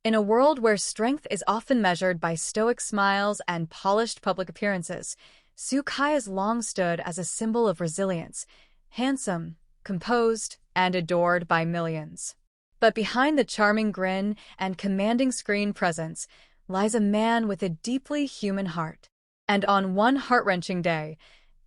In a world where strength is often measured by stoic smiles and polished public appearances, Su Kai has long stood as a symbol of resilience, handsome, composed, and adored by millions. But behind the charming grin and commanding screen presence lies a man with a deeply human heart. And on one heart-wrenching day,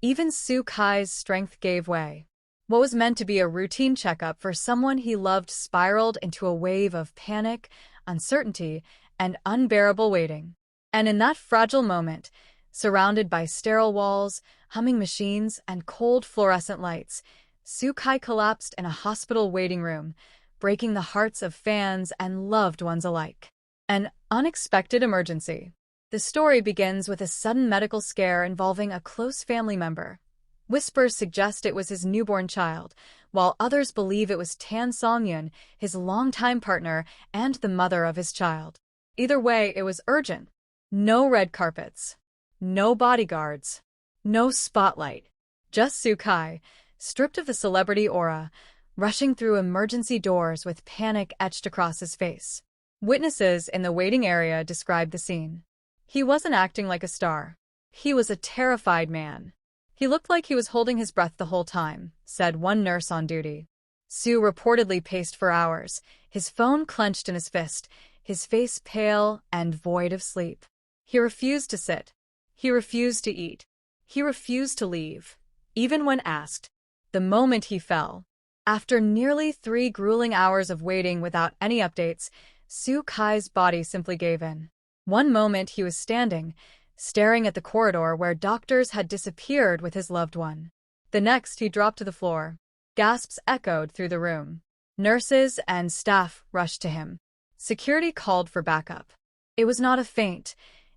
even Su Kai's strength gave way. What was meant to be a routine checkup for someone he loved spiraled into a wave of panic, uncertainty, and unbearable waiting. And in that fragile moment, surrounded by sterile walls, humming machines, and cold fluorescent lights, Su Kai collapsed in a hospital waiting room, breaking the hearts of fans and loved ones alike. An unexpected emergency. The story begins with a sudden medical scare involving a close family member. Whispers suggest it was his newborn child, while others believe it was Tan Songyun, his longtime partner and the mother of his child. Either way, it was urgent. No red carpets. No bodyguards. No spotlight. Just Su Kai, stripped of the celebrity aura, rushing through emergency doors with panic etched across his face. Witnesses in the waiting area described the scene. He wasn't acting like a star. He was a terrified man. He looked like he was holding his breath the whole time, said one nurse on duty. Su reportedly paced for hours, his phone clenched in his fist, his face pale and void of sleep. He refused to sit. He refused to eat. He refused to leave, even when asked. The moment he fell. After nearly 3 grueling hours of waiting without any updates, Su Kai's body simply gave in. One moment he was standing, staring at the corridor where doctors had disappeared with his loved one. The next he dropped to the floor. Gasps echoed through the room. Nurses and staff rushed to him. Security called for backup. It was not a faint.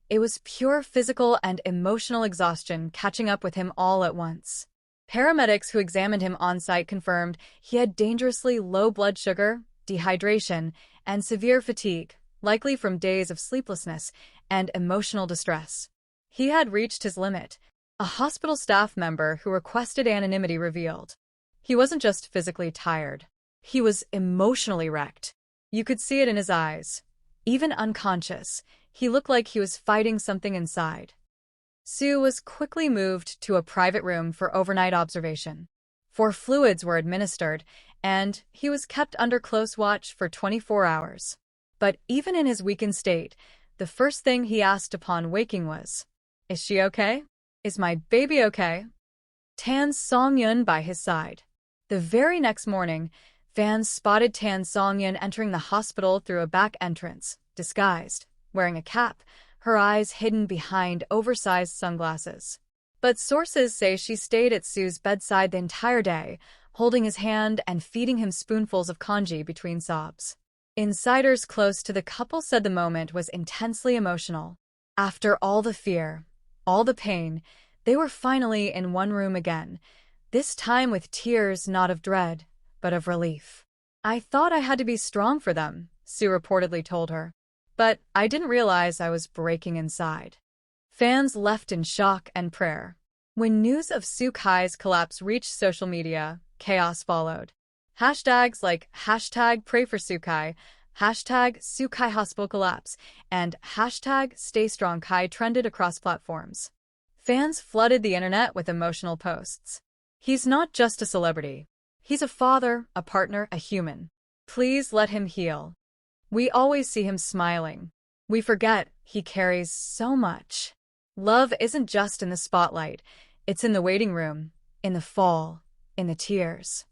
It was pure physical and emotional exhaustion catching up with him all at once. Paramedics who examined him on-site confirmed he had dangerously low blood sugar, dehydration, and severe fatigue, likely from days of sleeplessness and emotional distress. He had reached his limit, a hospital staff member who requested anonymity revealed. He wasn't just physically tired. He was emotionally wrecked. You could see it in his eyes. Even unconscious, he looked like he was fighting something inside. Su was quickly moved to a private room for overnight observation. 4 fluids were administered, and he was kept under close watch for 24 hours. But even in his weakened state, the first thing he asked upon waking was, "Is she okay? Is my baby okay?" Tan Songyun by his side. The very next morning, fans spotted Tan Songyun entering the hospital through a back entrance, disguised, wearing a cap, her eyes hidden behind oversized sunglasses. But sources say she stayed at Su's bedside the entire day, holding his hand and feeding him spoonfuls of congee between sobs. Insiders close to the couple said the moment was intensely emotional. After all the fear, all the pain, they were finally in one room again, this time with tears not of dread, but of relief. "I thought I had to be strong for them," Su reportedly told her. "But I didn't realize I was breaking inside." Fans left in shock and prayer. When news of Su Kai's collapse reached social media, chaos followed. Hashtags like #PrayForSukai, #SuKaiHospitalCollapse, and #StayStrongKai trended across platforms. Fans flooded the internet with emotional posts. "He's not just a celebrity. He's a father, a partner, a human. Please let him heal. We always see him smiling. We forget he carries so much." Love isn't just in the spotlight. It's in the waiting room, in the fall, in the tears.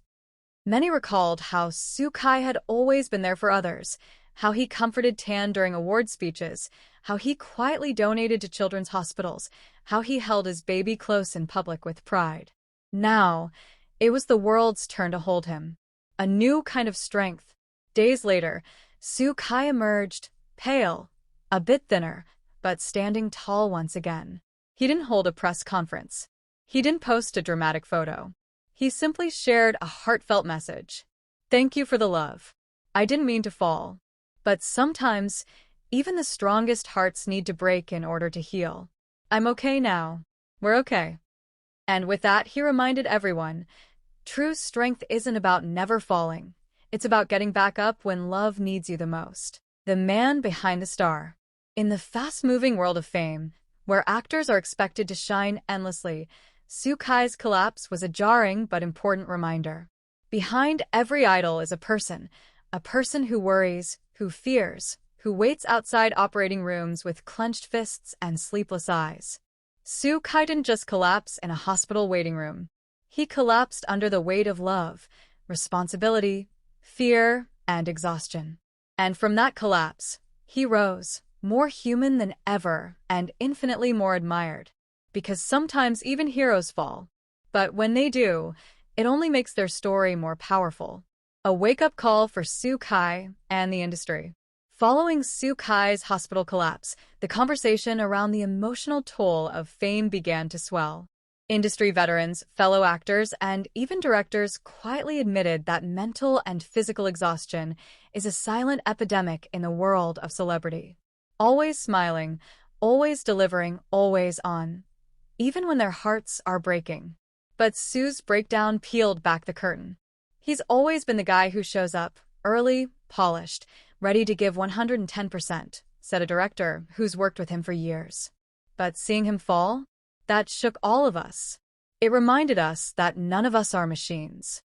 Many recalled how Su Kai had always been there for others, how he comforted Tan during award speeches, how he quietly donated to children's hospitals, how he held his baby close in public with pride. Now, it was the world's turn to hold him. A new kind of strength. Days later, Su Kai emerged, pale, a bit thinner, but standing tall once again. He didn't hold a press conference. He didn't post a dramatic photo. He simply shared a heartfelt message. "Thank you for the love. I didn't mean to fall. But sometimes, even the strongest hearts need to break in order to heal. I'm okay now. We're okay." And with that, he reminded everyone, true strength isn't about never falling. It's about getting back up when love needs you the most. the man behind the star. In the fast-moving world of fame, where actors are expected to shine endlessly, Soo Kai's collapse was a jarring but important reminder. Behind every idol is a person who worries, who fears, who waits outside operating rooms with clenched fists and sleepless eyes. Soo Kai didn't just collapse in a hospital waiting room. He collapsed under the weight of love, responsibility, fear, and exhaustion. And from that collapse, he rose, more human than ever and infinitely more admired. Because sometimes even heroes fall. But when they do, it only makes their story more powerful. A wake-up call for Soo Kai and the industry. Following Soo Kai's hospital collapse, the conversation around the emotional toll of fame began to swell. Industry veterans, fellow actors, and even directors quietly admitted that mental and physical exhaustion is a silent epidemic in the world of celebrity. Always smiling, always delivering, always on, even when their hearts are breaking. But Soo's breakdown peeled back the curtain. He's always been the guy who shows up, early, polished, ready to give 110%, said a director who's worked with him for years. But seeing him fall? That shook all of us. It reminded us that none of us are machines.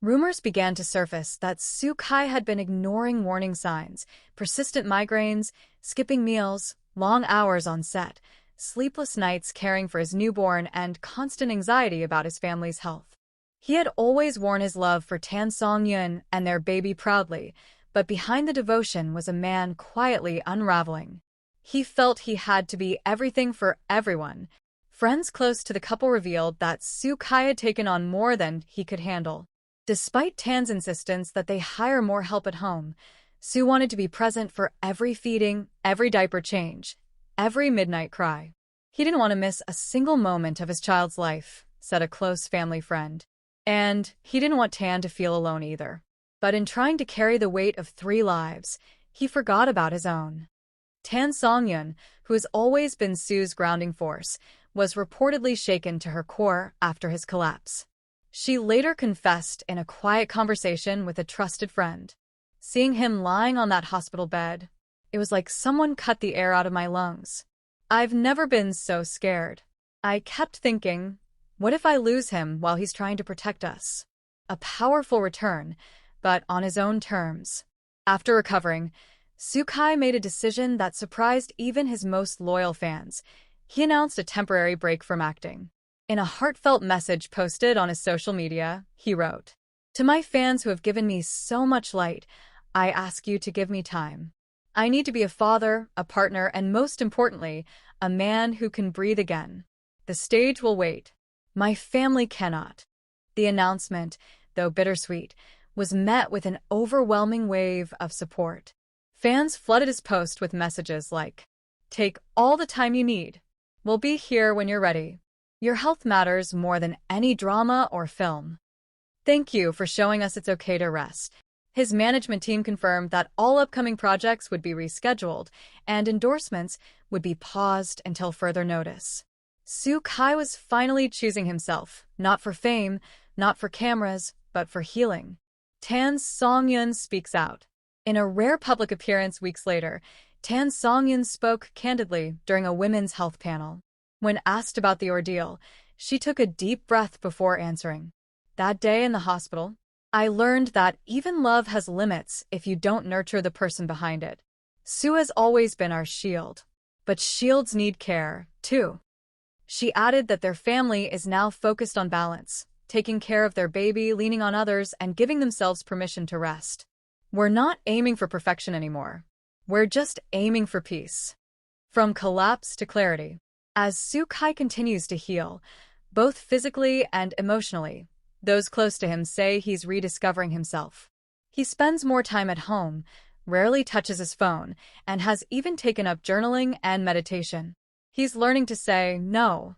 Rumors began to surface that Soo Kai had been ignoring warning signs, persistent migraines, skipping meals, long hours on set, sleepless nights caring for his newborn, and constant anxiety about his family's health. He had always worn his love for Tan Song-yeon and their baby proudly, but behind the devotion was a man quietly unraveling. He felt he had to be everything for everyone. Friends close to the couple revealed that Soo Kai had taken on more than he could handle. Despite Tan's insistence that they hire more help at home, Soo wanted to be present for every feeding, every diaper change, every midnight cry. He didn't want to miss a single moment of his child's life, said a close family friend. And he didn't want Tan to feel alone either. But in trying to carry the weight of 3 lives, he forgot about his own. Tan Song-yeon, who has always been Soo's grounding force, was reportedly shaken to her core after his collapse. She later confessed in a quiet conversation with a trusted friend. Seeing him lying on that hospital bed, it was like someone cut the air out of my lungs. I've never been so scared. I kept thinking, what if I lose him while he's trying to protect us? A powerful return, but on his own terms. After recovering, Soo Kai made a decision that surprised even his most loyal fans. He announced a temporary break from acting. In a heartfelt message posted on his social media, he wrote, "To my fans who have given me so much light, I ask you to give me time. I need to be a father, a partner, and most importantly, a man who can breathe again. The stage will wait. My family cannot." The announcement, though bittersweet, was met with an overwhelming wave of support. Fans flooded his post with messages like, "Take all the time you need. We'll be here when you're ready. Your health matters more than any drama or film. Thank you for showing us it's okay to rest." His management team confirmed that all upcoming projects would be rescheduled and endorsements would be paused until further notice. Soo Kai was finally choosing himself, not for fame, not for cameras, but for healing. Tan Song-yeon speaks out. In a rare public appearance weeks later, Tan Song-yeon spoke candidly during a women's health panel. When asked about the ordeal, she took a deep breath before answering. "That day in the hospital, I learned that even love has limits if you don't nurture the person behind it. Soo has always been our shield. But shields need care, too." She added that their family is now focused on balance, taking care of their baby, leaning on others, and giving themselves permission to rest. "We're not aiming for perfection anymore. We're just aiming for peace." From collapse to clarity. As Soo Kai continues to heal, both physically and emotionally, those close to him say he's rediscovering himself. He spends more time at home, rarely touches his phone, and has even taken up journaling and meditation. He's learning to say no.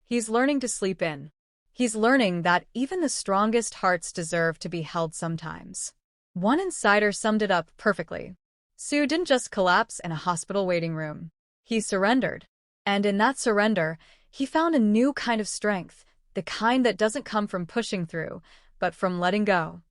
He's learning to sleep in. He's learning that even the strongest hearts deserve to be held sometimes. One insider summed it up perfectly. Soo didn't just collapse in a hospital waiting room. He surrendered. And in that surrender, he found a new kind of strength, the kind that doesn't come from pushing through, but from letting go.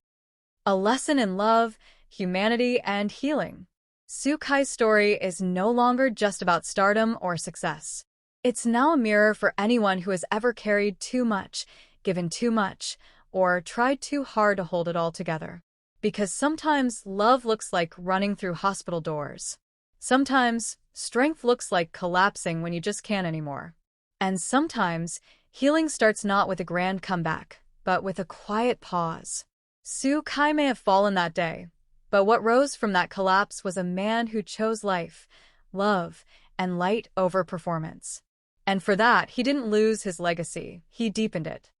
A lesson in love, humanity, and healing. Sukai's story is no longer just about stardom or success. It's now a mirror for anyone who has ever carried too much, given too much, or tried too hard to hold it all together. Because sometimes love looks like running through hospital doors. Sometimes strength looks like collapsing when you just can't anymore. And sometimes healing starts not with a grand comeback, but with a quiet pause. Sukai may have fallen that day, but what rose from that collapse was a man who chose life, love, and light over performance. And for that, he didn't lose his legacy, he deepened it.